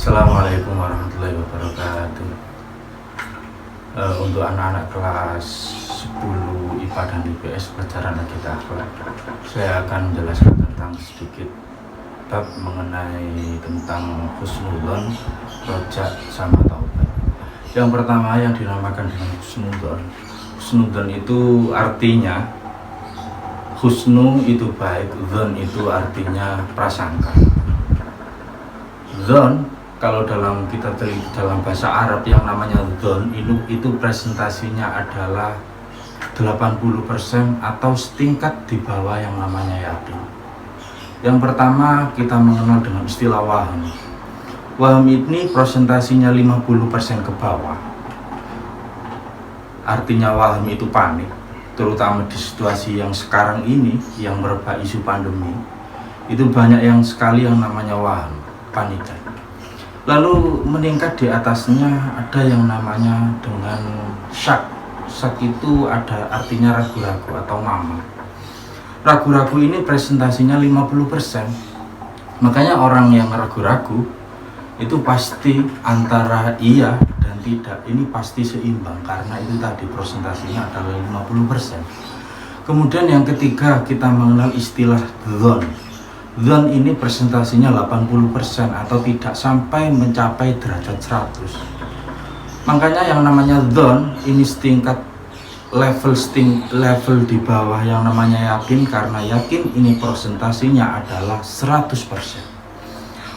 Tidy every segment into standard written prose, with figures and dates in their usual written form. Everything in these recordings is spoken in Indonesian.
Assalamualaikum warahmatullahi wabarakatuh. Untuk anak-anak kelas 10 IPA dan IPS pelajaran Akidah Akhlak, saya akan menjelaskan tentang sedikit bab mengenai tentang husnudzon, rojak, sama taubat. Yang pertama yang dinamakan dengan husnudzon. Husnudzon itu artinya husnu itu baik, dzon itu artinya prasangka. Dzon kalau dalam dalam bahasa Arab yang namanya dzon itu presentasinya adalah 80% atau setingkat di bawah yang namanya yakin. Yang pertama kita mengenal dengan istilah waham. Waham ini presentasinya 50% ke bawah. Artinya waham itu panik, terutama di situasi yang sekarang ini yang merebak isu pandemi. Itu banyak yang sekali yang namanya waham, panik. Lalu meningkat di atasnya ada yang namanya dengan syak. Syak itu ada artinya ragu-ragu atau mama. Ragu-ragu ini presentasinya 50%. Makanya orang yang ragu-ragu itu pasti antara iya dan tidak. Ini pasti seimbang karena itu tadi presentasinya adalah 50%. Kemudian yang ketiga kita mengenal istilah dzon. Dzon ini presentasinya 80% atau tidak sampai mencapai derajat 100. Makanya yang namanya dzon ini setingkat level di bawah yang namanya yakin, karena yakin ini presentasinya adalah 100%.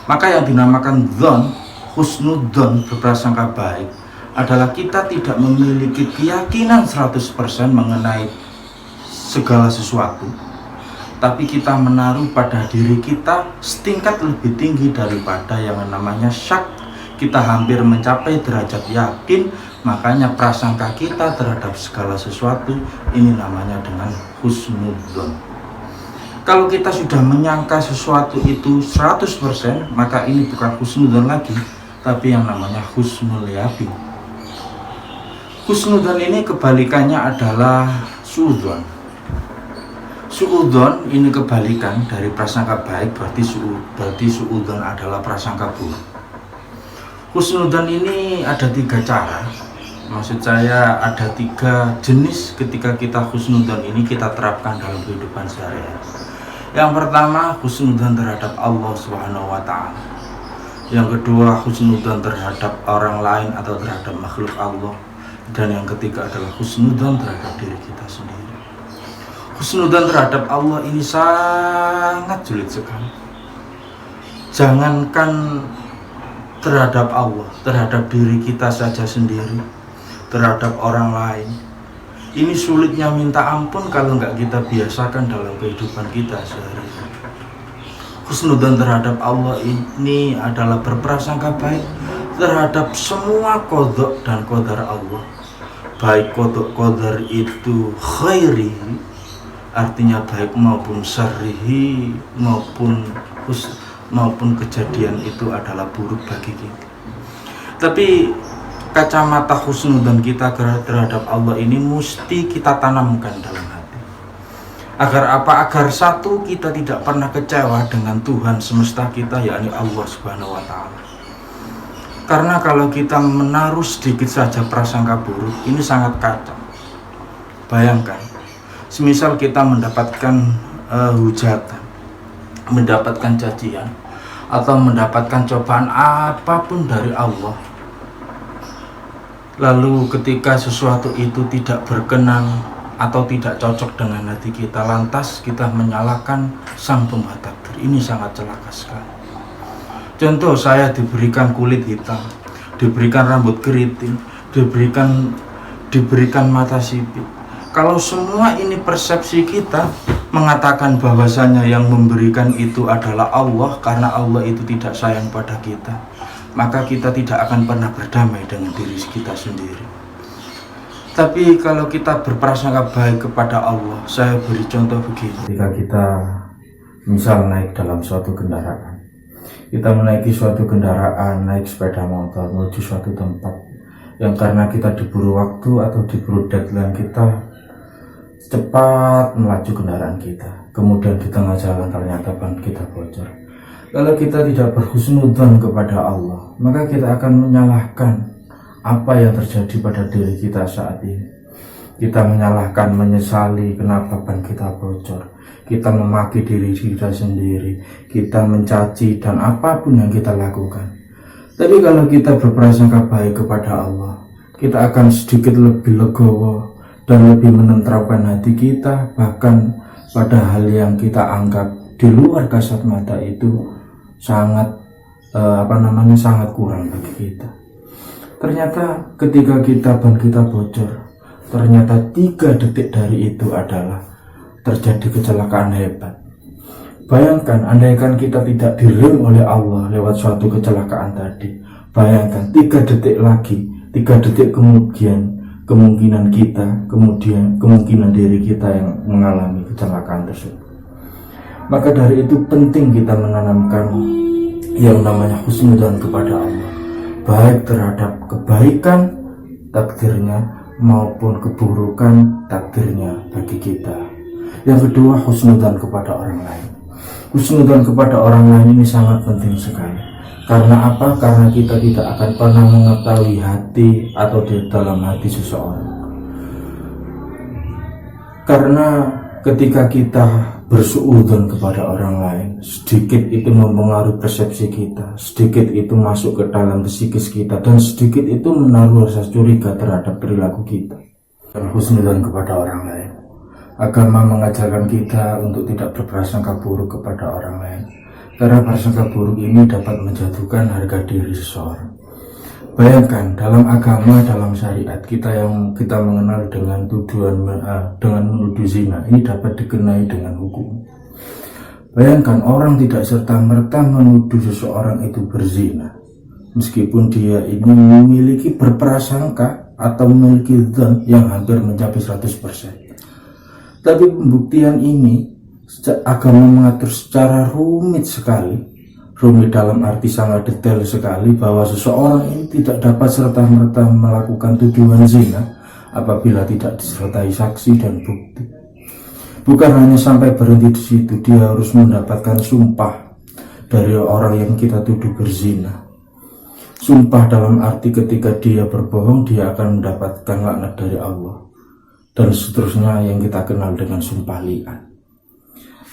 Maka yang dinamakan dzon, husnudzon, berprasangka baik, adalah kita tidak memiliki keyakinan 100% mengenai segala sesuatu, tapi kita menaruh pada diri kita setingkat lebih tinggi daripada yang namanya syak. Kita hampir mencapai derajat yakin, makanya prasangka kita terhadap segala sesuatu ini namanya dengan husnudzon. Kalau kita sudah menyangka sesuatu itu 100%, maka ini bukan husnudzon lagi, tapi yang namanya husnul yaqin. Husnudzon ini kebalikannya adalah suudzon. Suudzon ini kebalikan dari prasangka baik, berarti suudzon adalah prasangka buruk. Husnudzon ini ada 3 cara. Maksud saya ada 3 jenis ketika kita husnudzon ini kita terapkan dalam kehidupan sehari-hari. Yang pertama, husnudzon terhadap Allah Subhanahu wa Ta'ala. Yang kedua, husnudzon terhadap orang lain atau terhadap makhluk Allah. Dan yang ketiga adalah husnudzon terhadap diri kita sendiri. Husnudzon terhadap Allah ini sangat sulit sekali. Jangankan terhadap Allah, terhadap diri kita saja sendiri, terhadap orang lain. Ini sulitnya minta ampun kalau nggak kita biasakan dalam kehidupan kita sehari-hari. Husnudzon terhadap Allah ini adalah berprasangka baik terhadap semua qadha dan qadar Allah. Baik qadar itu khairi, artinya baik, maupun syarrihi, maupun kejadian itu adalah buruk bagi kita. Tapi kacamata husnudzon kita terhadap Allah ini mesti kita tanamkan dalam hati. Agar apa? Agar satu, kita tidak pernah kecewa dengan Tuhan semesta kita, yakni Allah Subhanahu wa Ta'ala. Karena kalau kita menaruh sedikit saja prasangka buruk, ini sangat kacau. Bayangkan, semisal kita mendapatkan hujatan, mendapatkan cacian, atau mendapatkan cobaan apapun dari Allah, lalu ketika sesuatu itu tidak berkenan atau tidak cocok dengan hati kita, lantas kita menyalahkan sang pembuat takdir. Ini sangat celaka sekali. Contoh, saya diberikan kulit hitam, diberikan rambut keriting, diberikan mata sipit. Kalau semua ini persepsi kita mengatakan bahwasanya yang memberikan itu adalah Allah, karena Allah itu tidak sayang pada kita, maka kita tidak akan pernah berdamai dengan diri kita sendiri. Tapi kalau kita berprasangka baik kepada Allah, saya beri contoh begini. Ketika kita misal naik dalam suatu kendaraan, kita menaiki suatu kendaraan, naik sepeda motor menuju suatu tempat yang karena kita diburu waktu atau diburu deadline, kita cepat melaju kendaraan kita. Kemudian di tengah jalan ternyata ban kita bocor. Kalau kita tidak berhusnudzon kepada Allah, maka kita akan menyalahkan apa yang terjadi pada diri kita saat ini. Kita menyalahkan, menyesali kenapa ban kita bocor. Kita memaki diri kita sendiri, kita mencaci dan apapun yang kita lakukan. Tapi kalau kita berprasangka baik kepada Allah, kita akan sedikit lebih legowo dan lebih menenteramkan hati kita. Bahkan pada hal yang kita anggap di luar kasat mata itu sangat sangat kurang bagi kita. Ternyata ketika ban kita bocor, ternyata 3 detik dari itu adalah terjadi kecelakaan hebat. Bayangkan, andaikan kita tidak direm oleh Allah lewat suatu kecelakaan tadi, bayangkan 3 detik lagi, 3 detik kemudian kemungkinan diri kita yang mengalami kecelakaan tersebut. Maka dari itu penting kita menanamkan yang namanya husnudzon kepada Allah, baik terhadap kebaikan takdirnya maupun keburukan takdirnya bagi kita. Yang kedua, husnudzon kepada orang lain. Husnudzon kepada orang lain ini sangat penting sekali. Karena apa? Karena kita tidak akan pernah mengetahui hati atau di dalam hati seseorang. Karena ketika kita bersuudzon kepada orang lain, sedikit itu mempengaruhi persepsi kita, sedikit itu masuk ke dalam psikis kita, dan sedikit itu menaruh rasa curiga terhadap perilaku kita. Dan husnudzon kepada orang lain, agama mengajarkan kita untuk tidak berprasangka buruk kepada orang lain, karena prasangka buruk ini dapat menjatuhkan harga diri seseorang. Bayangkan, dalam agama, dalam syariat kita yang kita mengenal dengan dengan menuduh zina, ini dapat dikenai dengan hukum. Bayangkan, orang tidak serta-merta menuduh seseorang itu berzina, meskipun dia ini memiliki berprasangka atau memiliki dzan yang hampir mencapai 100%. Tapi pembuktian ini agama mengatur secara rumit sekali. Rumit dalam arti sangat detail sekali, bahwa seseorang ini tidak dapat serta-merta melakukan tuduhan zina apabila tidak disertai saksi dan bukti. Bukan hanya sampai berhenti di situ, dia harus mendapatkan sumpah dari orang yang kita tuduh berzina. Sumpah dalam arti ketika dia berbohong, dia akan mendapatkan laknat dari Allah, dan seterusnya yang kita kenal dengan sumpah li'an.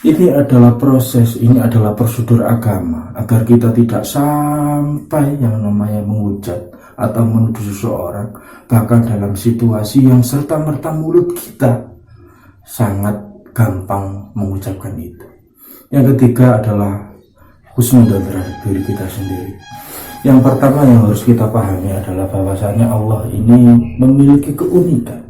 Ini adalah proses, ini adalah prosedur agama agar kita tidak sampai yang namanya menghujat atau menuduh seseorang, bahkan dalam situasi yang serta-merta mulut kita sangat gampang mengucapkan itu. Yang ketiga adalah husnudzon terhadap diri kita sendiri. Yang pertama yang harus kita pahami adalah bahwasanya Allah ini memiliki keunikan.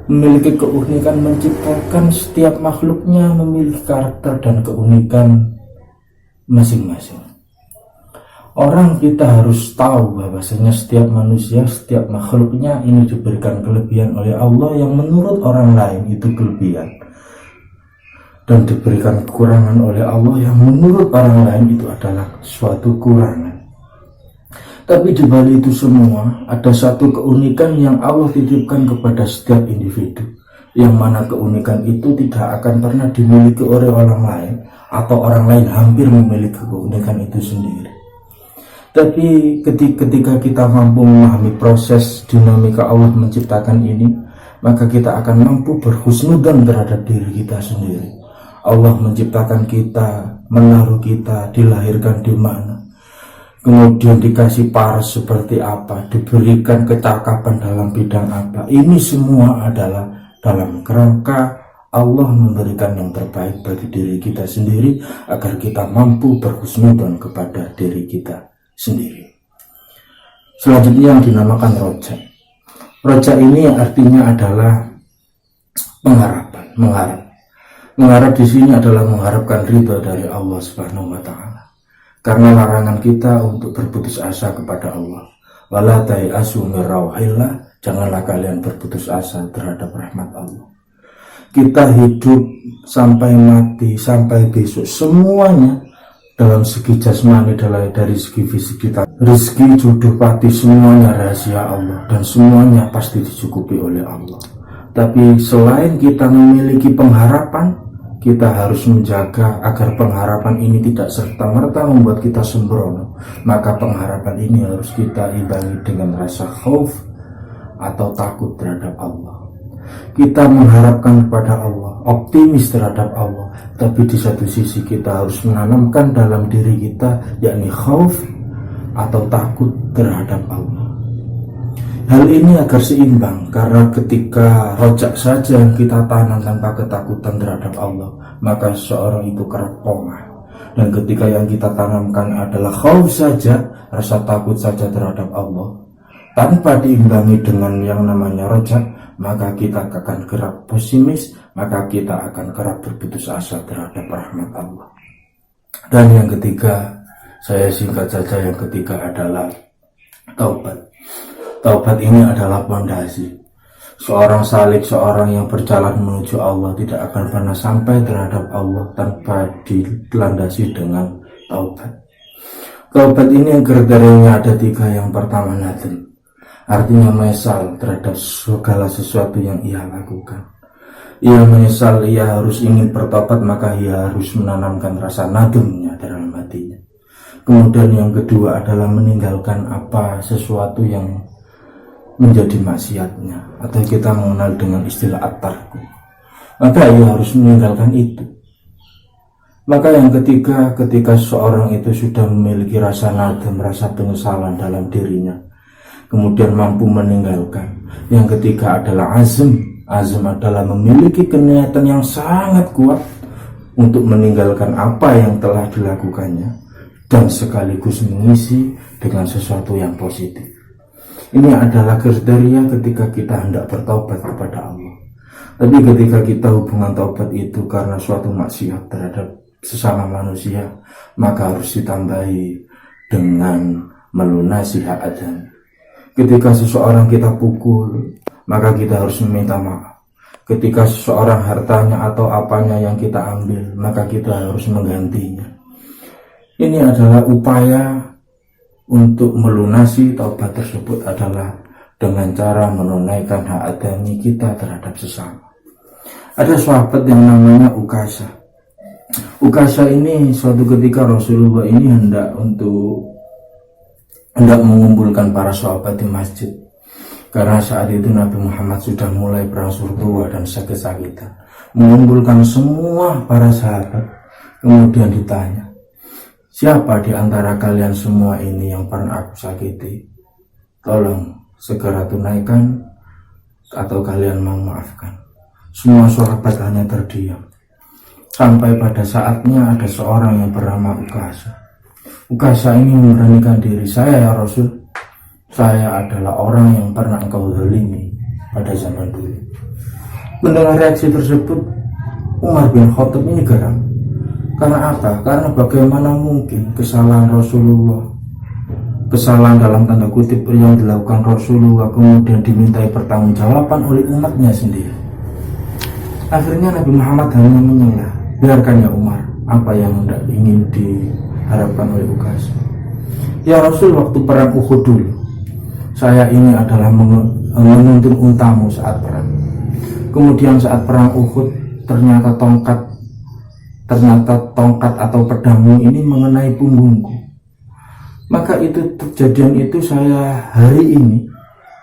Memiliki keunikan menciptakan setiap makhluknya memiliki karakter dan keunikan masing-masing. Orang kita harus tahu bahwasanya setiap manusia, setiap makhluknya ini diberikan kelebihan oleh Allah yang menurut orang lain itu kelebihan, dan diberikan kekurangan oleh Allah yang menurut orang lain itu adalah suatu kurangan. Tapi di balik itu semua ada satu keunikan yang Allah titipkan kepada setiap individu, yang mana keunikan itu tidak akan pernah dimiliki oleh orang lain, atau orang lain hampir memiliki keunikan itu sendiri. Tapi ketika kita mampu memahami proses dinamika Allah menciptakan ini, maka kita akan mampu berhusnudzon terhadap diri kita sendiri. Allah menciptakan kita, menaruh kita, dilahirkan di mana, kemudian dikasih paras seperti apa, diberikan kecakapan dalam bidang apa. Ini semua adalah dalam kerangka Allah memberikan yang terbaik bagi diri kita sendiri, agar kita mampu berhusnudzon kepada diri kita sendiri. Selanjutnya yang dinamakan roja. Roja ini artinya adalah pengharapan, mengharap. Mengharap di sini adalah mengharapkan ridha dari Allah Subhanahu wa Ta'ala. Karena larangan kita untuk berputus asa kepada Allah. Wala tayasu min rauhillah, janganlah kalian berputus asa terhadap rahmat Allah. Kita hidup sampai mati, sampai besok, semuanya dalam segi jasmani, dari segi fisik kita, rezeki, jodoh, pati, semuanya rahasia Allah, dan semuanya pasti dicukupi oleh Allah. Tapi selain kita memiliki pengharapan, kita harus menjaga agar pengharapan ini tidak serta-merta membuat kita sembrono. Maka pengharapan ini harus kita imbangi dengan rasa khauf atau takut terhadap Allah. Kita mengharapkan kepada Allah, optimis terhadap Allah, tapi di satu sisi kita harus menanamkan dalam diri kita yakni khauf atau takut terhadap Allah. Hal ini agar seimbang, karena ketika rojak saja yang kita tanam tanpa ketakutan terhadap Allah, maka seseorang itu kerap pongah. Dan ketika yang kita tanamkan adalah khauf saja, rasa takut saja terhadap Allah, tanpa diimbangi dengan yang namanya rojak, maka kita akan kerap pesimis, maka kita akan kerap berputus asa terhadap rahmat Allah. Dan yang ketiga, saya singkat saja, yang ketiga adalah taubat. Taubat ini adalah pondasi. Seorang salik, seorang yang berjalan menuju Allah tidak akan pernah sampai terhadap Allah tanpa dilandasi dengan taubat. Taubat ini yang kriterianya ada 3. Yang pertama, nadam, artinya menyesal terhadap segala sesuatu yang ia lakukan. Ia menyesal, ia harus ingin bertobat, maka ia harus menanamkan rasa nadamnya dalam hatinya. Kemudian yang kedua adalah meninggalkan sesuatu yang menjadi maksiatnya, atau kita mengenal dengan istilah at-tarku. Maka ia harus meninggalkan itu. Maka yang ketiga, ketika seorang itu sudah memiliki rasa nadam, rasa penyesalan dalam dirinya, kemudian mampu meninggalkan. Yang ketiga adalah azam. Azam adalah memiliki keniatan yang sangat kuat untuk meninggalkan apa yang telah dilakukannya, dan sekaligus mengisi dengan sesuatu yang positif. Ini adalah kriteria ketika kita hendak bertaubat kepada Allah. Tapi ketika kita hubungan taubat itu karena suatu maksiat terhadap sesama manusia, maka harus ditambahi dengan melunasi hak adami. Ketika seseorang kita pukul, maka kita harus meminta maaf. Ketika seseorang hartanya atau apanya yang kita ambil, maka kita harus menggantinya. Ini adalah upaya untuk melunasi taubat tersebut adalah dengan cara menunaikan hak adami kita terhadap sesama. Ada sahabat yang namanya Ukasha. Ukasha ini suatu ketika Rasulullah ini hendak mengumpulkan para sahabat di masjid. Karena saat itu Nabi Muhammad sudah mulai berangsur tua dan sakit-sakitan. Mengumpulkan semua para sahabat, kemudian ditanya, siapa di antara kalian semua ini yang pernah aku sakiti? Tolong segera tunaikan atau kalian mau maafkan. Semua sahabat hanya terdiam. Sampai pada saatnya ada seorang yang bernama Ukasha. Ukasha ini memberanikan diri, saya ya Rasul, saya adalah orang yang pernah engkau zalimi pada zaman dulu. Mendengar reaksi tersebut, Umar bin Khattab ini geram. Karena apa? Karena bagaimana mungkin kesalahan Rasulullah, kesalahan dalam tanda kutip yang dilakukan Rasulullah kemudian dimintai pertanggungjawaban oleh umatnya sendiri. Akhirnya Nabi Muhammad hanya menyenggah, biarkan ya Umar, apa yang tidak ingin diharapkan oleh Ukasha. Ya Rasul, waktu perang Uhud dulu, saya ini adalah menuntun untamu saat perang. Kemudian saat perang Uhud ternyata tongkat atau pedangmu ini mengenai punggungku. Maka itu kejadian itu saya hari ini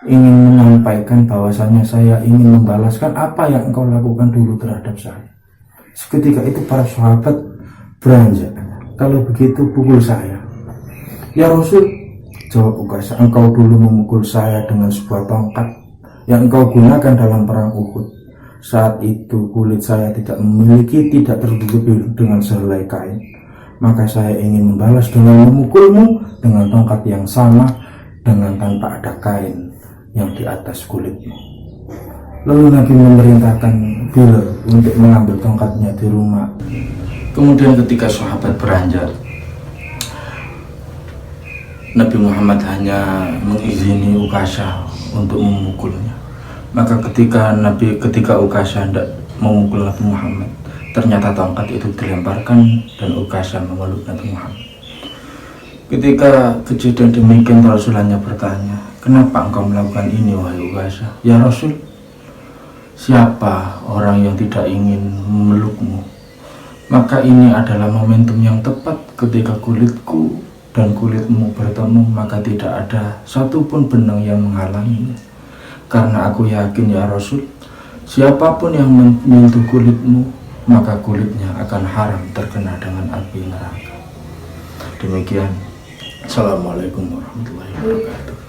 ingin menyampaikan bahwasanya saya ingin membalaskan apa yang engkau lakukan dulu terhadap saya. Seketika itu para sahabat beranjak, kalau begitu pukul saya. Ya Rasul, jawab Ukasha, engkau dulu memukul saya dengan sebuah tongkat yang engkau gunakan dalam perang Uhud. Saat itu kulit saya tidak tertutupi dengan sehelai kain. Maka saya ingin membalas dengan memukulmu dengan tongkat yang sama, dengan tanpa ada kain yang di atas kulitmu. Lalu Nabi memerintahkan Bilal untuk mengambil tongkatnya di rumah. Kemudian ketika sahabat beranjak, Nabi Muhammad hanya mengizini Ukasha untuk memukulnya. Maka ketika Ukasha hendak memukul Nabi Muhammad, ternyata tongkat itu dilemparkan dan Ukasha memeluk Nabi Muhammad. Ketika kejadian demikian, Rasul hanya bertanya, kenapa engkau melakukan ini wahai Ukasha? Ya Rasul, siapa orang yang tidak ingin memelukmu? Maka ini adalah momentum yang tepat ketika kulitku dan kulitmu bertemu, maka tidak ada satupun benang yang menghalanginya. Karena aku yakin ya Rasul, siapapun yang menyentuh kulitmu, maka kulitnya akan haram terkena dengan api neraka. Demikian. Assalamualaikum warahmatullahi wabarakatuh.